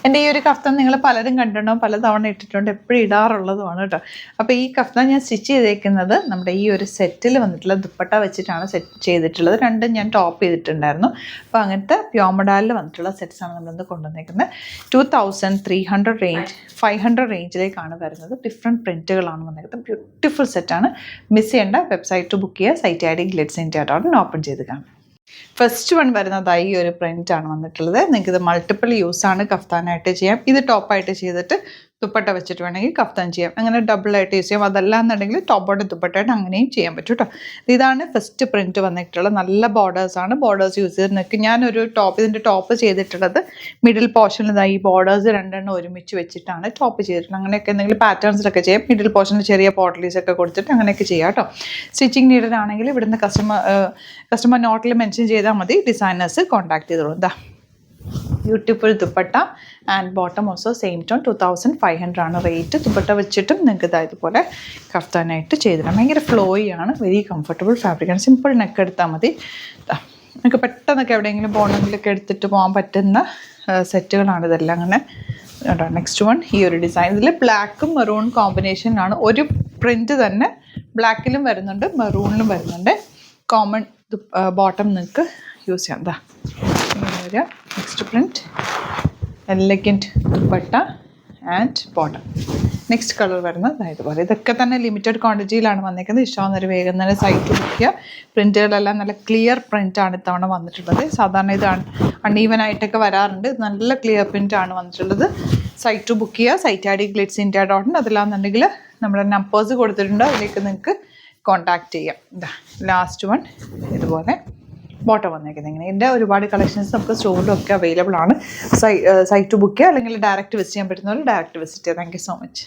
എൻ്റെ ഈ ഒരു കഫ്താൻ നിങ്ങൾ പലരും കണ്ടിട്ടുണ്ടാവും, പലതവണ ഇട്ടിട്ടുണ്ട്, എപ്പോഴും ഇടാറുള്ളതുമാണ് കേട്ടോ. അപ്പോൾ ഈ കഫ്താൻ ഞാൻ സ്റ്റിച്ച് ചെയ്തേക്കുന്നത് നമ്മുടെ ഈ ഒരു സെറ്റിൽ വന്നിട്ടുള്ള ദുപ്പട്ട വെച്ചിട്ടാണ് സെറ്റ് ചെയ്തിട്ടുള്ളത്. രണ്ടും ഞാൻ ടോപ്പ് ചെയ്തിട്ടുണ്ടായിരുന്നു. അപ്പോൾ അങ്ങനത്തെ പ്യോമഡാലിൽ വന്നിട്ടുള്ള സെറ്റ്സാണ് നമ്മളിന്ന് കൊണ്ടുവന്നേക്കുന്നത്. 2300 റേഞ്ച് 500 റേഞ്ചിലേക്കാണ് വരുന്നത്. ഡിഫറെൻറ്റ് പ്രിൻറ്റുകളാണ് വന്നേക്കുന്നത്. ബ്യൂട്ടിഫുൾ സെറ്റാണ്. മിസ് ചെയ്യേണ്ട. വെബ്സൈറ്റ് ബുക്ക് ചെയ്യുക. സൈറ്റ് ID glitzindia.in ഓപ്പൺ ചെയ്ത് കാണാം. ഫസ്റ്റ് വൺ വരുന്നതായി ഈ ഒരു പ്രിൻ്റാണ് വന്നിട്ടുള്ളത്. നിങ്ങൾക്കിത് മൾട്ടിപ്പിൾ യൂസാണ് കഫ്താനായിട്ട് ചെയ്യാം. ഇത് ടോപ്പായിട്ട് ചെയ്തിട്ട് ദുപ്പട്ട വെച്ചിട്ട് വേണമെങ്കിൽ കഫ്താൻ ചെയ്യാം. അങ്ങനെ ഡബിളായിട്ട് യൂസ് ചെയ്യാം. അതല്ല എന്നുണ്ടെങ്കിൽ ടോപ്പോട്ട് ദുപ്പട്ടയായിട്ട് അങ്ങനെയും ചെയ്യാൻ പറ്റും കേട്ടോ. ഇതാണ് ഫസ്റ്റ് പ്രിൻറ്റ് വന്നിട്ടുള്ളത്. നല്ല ബോർഡേഴ്സാണ്. ബോർഡേഴ്സ് യൂസ് ചെയ്ത് നിൽക്കും. ഞാനൊരു ഇതിൻ്റെ ടോപ്പ് ചെയ്തിട്ടുള്ളത് മിഡിൽ പോർഷനിൽ ഇതായി ഈ ബോർഡേഴ്സ് രണ്ടെണ്ണം ഒരുമിച്ച് വെച്ചിട്ടാണ് ടോപ്പ് ചെയ്തിട്ടുള്ളത്. അങ്ങനെയൊക്കെ എന്തെങ്കിലും പാറ്റേൺസിലൊക്കെ ചെയ്യാം. മിഡിൽ പോർഷനിൽ ചെറിയ പോട്ടലീസൊക്കെ കൊടുത്തിട്ട് അങ്ങനെയൊക്കെ ചെയ്യാം കേട്ടോ. സ്റ്റിച്ചിങ് നീഡഡ് ആണെങ്കിൽ ഇവിടുന്ന് കസ്റ്റമർ നോട്ടിൽ മെൻഷൻ ചെയ്താൽ മതി. ഡിസൈനേഴ്സ് കോൺടാക്ട് ചെയ്തോളൂ. എന്താ beautiful dupatta and bottom also same tone. 2500 ആണ് റേറ്റ്. ദുപ്പട്ട വെച്ചിട്ടും നിങ്ങൾക്ക് ഇതുപോലെ കഫ്താനായിട്ട് ചെയ്തിടാം. ഭയങ്കര ഫ്ലോയി ആണ്. വെരി കംഫർട്ടബിൾ ഫാബ്രിക്കാണ്. സിമ്പിൾ നെക്ക് എടുത്താൽ മതി. നിങ്ങൾക്ക് പെട്ടെന്നൊക്കെ എവിടെയെങ്കിലും പോകണമെങ്കിലൊക്കെ എടുത്തിട്ട് പോകാൻ പറ്റുന്ന സെറ്റുകളാണ് ഇതെല്ലാം. അങ്ങനെ കേട്ടോ. നെക്സ്റ്റ് വൺ ഈ ഒരു ഡിസൈൻ. ഇതിൽ ബ്ലാക്കും മെറൂൺ കോമ്പിനേഷനാണ്. ഒരു പ്രിൻറ്റ് തന്നെ ബ്ലാക്കിലും വരുന്നുണ്ട്, മെറൂണിലും വരുന്നുണ്ട്. കോമൺ ബോട്ടം നിങ്ങൾക്ക് യൂസ് ചെയ്യാം. എന്താ next print elegant dupatta and bottom. Next colour വരുന്നത് ഇതുപോലെ. ഇതൊക്കെ തന്നെ ലിമിറ്റഡ് ക്വാണ്ടിറ്റിയിലാണ് വന്നിരിക്കുന്നത്. ഇഷ്ടമാകുന്നൊരു വേഗം തന്നെ സൈറ്റ് ബുക്ക് ചെയ്യുക. പ്രിൻറ്റുകളെല്ലാം നല്ല ക്ലിയർ പ്രിൻ്റാണ് ഇത്തവണ വന്നിട്ടുള്ളത്. സാധാരണ ഇത് അൺഈവൻ ആയിട്ടൊക്കെ വരാറുണ്ട്. നല്ല ക്ലിയർ പ്രിൻ്റാണ് വന്നിട്ടുള്ളത്. സൈറ്റ് ബുക്ക് ചെയ്യുക. Site ID glitzindia.in. അതിലാണെന്നുണ്ടെങ്കിൽ നമ്മുടെ നമ്പേഴ്സ് കൊടുത്തിട്ടുണ്ട്. അതിലേക്ക് നിങ്ങൾക്ക് കോൺടാക്റ്റ് ചെയ്യാം. ഇതാ ലാസ്റ്റ് വൺ ഇതുപോലെ ബോട്ടം വന്നേക്കുന്നത്. ഇങ്ങനെ എൻ്റെ ഒരുപാട് കളക്ഷൻസ് നമുക്ക് സ്റ്റോറിലും ഒക്കെ അവൈലബിൾ ആണ്. സൈറ്റ് ബുക്ക് ചെയ്യുക അല്ലെങ്കിൽ ഡയറക്റ്റ് വിസിറ്റ് ചെയ്യാൻ പറ്റുന്നവർ ഡയറക്റ്റ് വിസിറ്റ് ചെയ്യുക. Thank you so much.